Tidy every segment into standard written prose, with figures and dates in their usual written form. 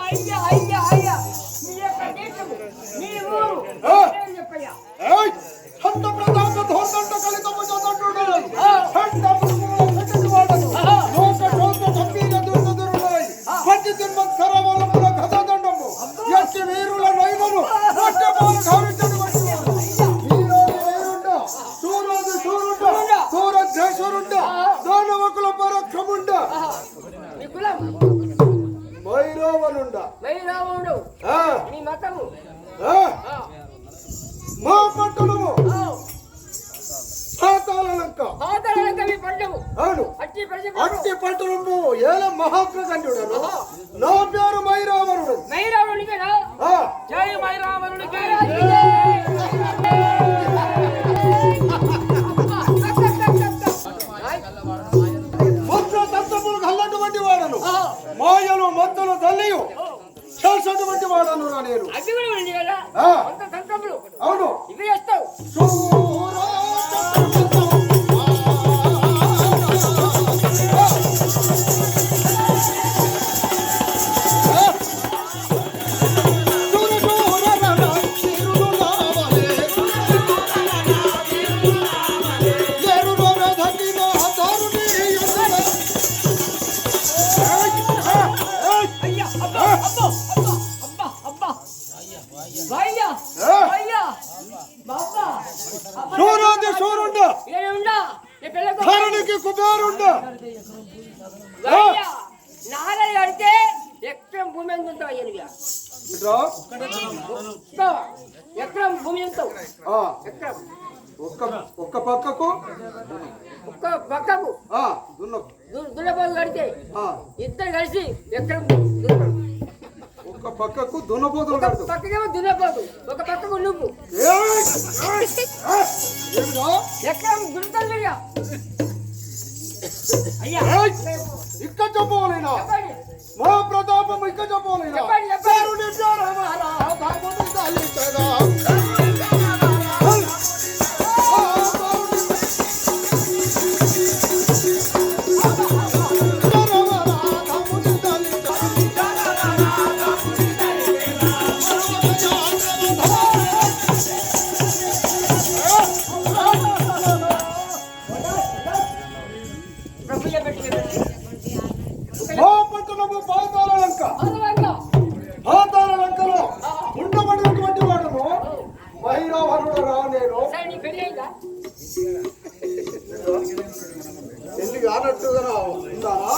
అయ్యా అయ్యా అయ్యా మీ యొక్క దేశము మీ ఊరు ఏం చెప్పయ్యా హంత ప్రతాప ధోర్దండ కలితము చదట్టుడై హంత పురుషుల వాడను లోక లోక గంభీర దుర్దురుడై పట్టి తిన్మత్సరవలముల గదదండము ఎట్టి వీరుల నైనను పట్టబాలు ధావించడు వట్టివాడు వీరోది వీరుండ సూరోది సూరుండ సూరధ్యేశ్వరుండ దానవకుల పరక్షముండ మీ కులం వైరావనుండ వైరావణుడు మీ మతము మా పట్టణము పాతాళలంక మీ పట్టణము అవును అట్టి పట్టణము ఏల మహాగ్రగణ్యుడను నా పేరు మైరావణుడు మైరావణుడికేనా జై మైరావణుడికే తత్వములు కల్లటువంటి వాడను మాయలు మత్తులు తల్లియు చేసేటువంటి వాడను నేను అవును ఇవి చేస్తావు నాగలి కడితే ఎకరం భూమి ఎంత ఉంటావు ఎకరం భూమి ఎంత ఒక్క పక్కకు దున్నపోతు కడితే ఇద్దరు కలిసి ఎకరం ఒక్క పక్కకు దున్నపోతులు పక్కకేమో దున్నపోతు ఒక పక్కకు నువ్వు ఎకరం దున్నుతాను అయ్యా ఇక్కడ చెప్పలేనా మా ప్రతాపం ఇక్కడ చెప్పలేనా పాతాళలంకలో ఉండబడినటువంటి వాడును వైరావణుడు రా నేను పెళ్లి కానట్టుగా ఉండాలా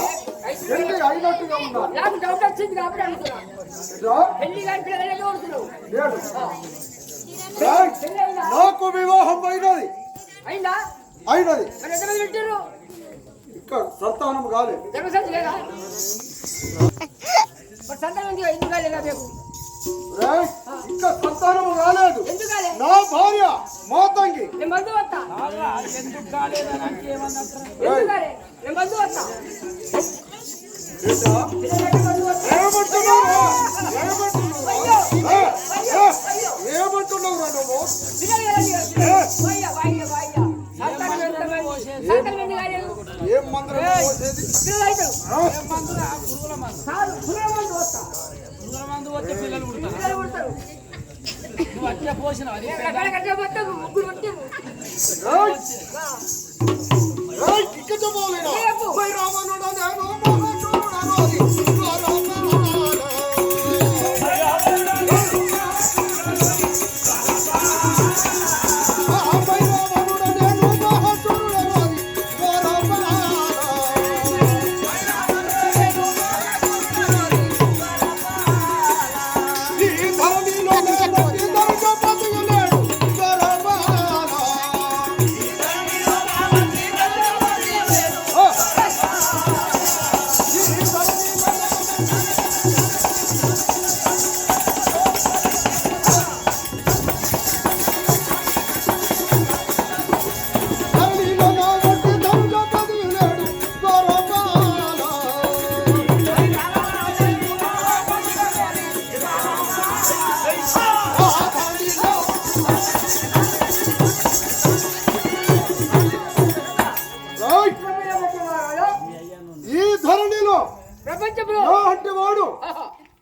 పెళ్లి అయినట్టుగా ఉండాలి నాకు డౌట్ వచ్చింది కాబట్టి అనుకున్నా పెళ్లి కాని పిల్లలు కోరుతున్నావు నాకు వివాహం అయినది అయినది పెట్టారు ఇక్కడ సంతానం కాలేదు జన్మసంచి లేదా సంతానం ఎందుకు కాలేదా మీకు ఇంకా సంతానం కాలేదు ఎందుకు నా భార్య మోతంగి నేను మందు వస్తా ఎందుకు నేను మందు వస్తా ఏమంటున్నావు నువ్వు ఏం మందులు పోసేది పిల్లలు పుడతారు నువ్వు అట్లా పోసినావు ఇక్కడ పోలేనా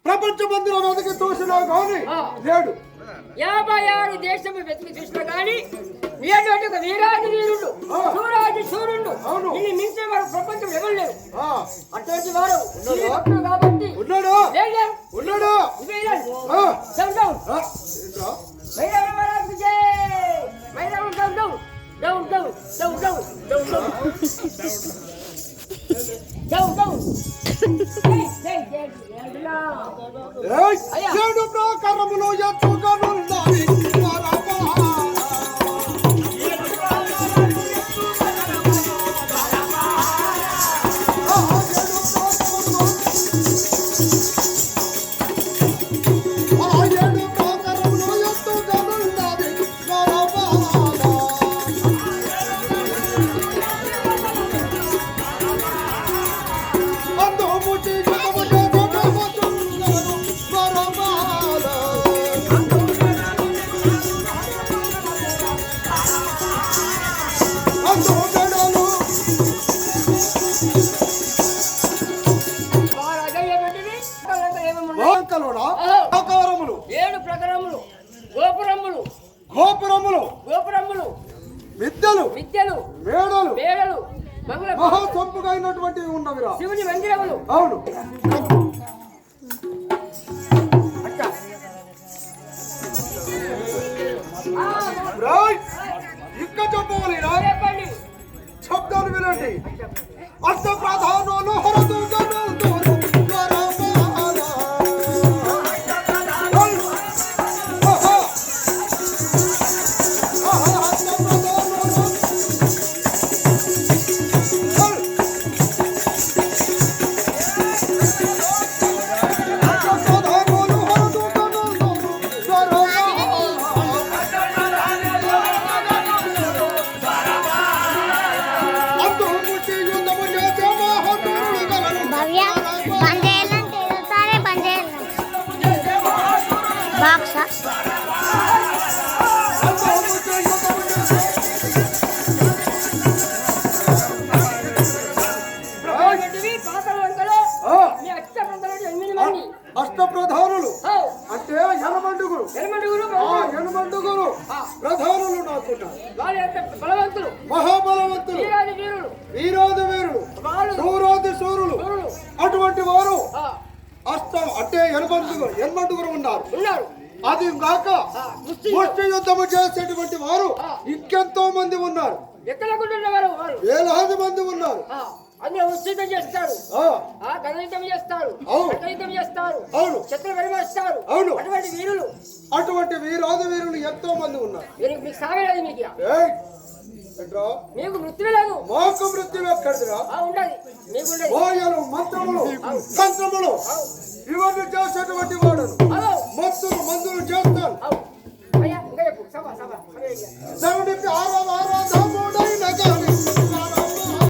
ప్రపంచ మందిరం వెతికి చూసినా కానీ లేడు. 56 దేశము వెతికి చూసినా కానీ నీటువంటి ఒక వీరాది వీరుడు సూరాది సూర్యుడు నిన్ను మించే వారు ప్రపంచం ఎవరు లేరు. అటువంటి వారు కాబట్టి ఉన్నాడు ఉన్నాడు. చెడు ప్రాకారములో ఎత్తుగనున్నది గోపురములు మిద్దెలు మేడలు మహాసంపుగా అయినటువంటివి ఉన్నవిరా శివుని మందిరములు. అవును. ఇంకా చెప్పవాలి శబ్దాలు వినండి. అర్థ ప్రధానాలు హరదు అష్టప్రధానులు అంటే యనమండుగురు ప్రధానులు బలవంతులు మహాబలవంతులు వీరాది వీరులు సూరాది సూరులు అటువంటి వారు అంటే యనమండుగురు ఉన్నారు. అది కాక ముష్టి యుద్ధము చేసేటువంటి వారు ఇంకెంతో మంది ఉన్నారు. వేలాది మంది ఉన్నారు. అన్ని ఉచితం చేస్తారు, గణితం చేస్తారు, చేస్తారు, శత్రు పరిమస్తారు. అటువంటి వీరులు అటువంటి వీరాది వీరులు ఎంతో మంది ఉన్నారు. మీకు సాగలేదు. మీకు మృత్యు లేదు. మాకు మృత్యు ఎక్కడిదిరా ఉండదు. మీకు మాయలు మంత్రములు తంత్రములు ఇవన్నీ చేసేటువంటి వాడు మందులు చేస్తాను. ఇంకా చెప్పు. సభ ఆరాధన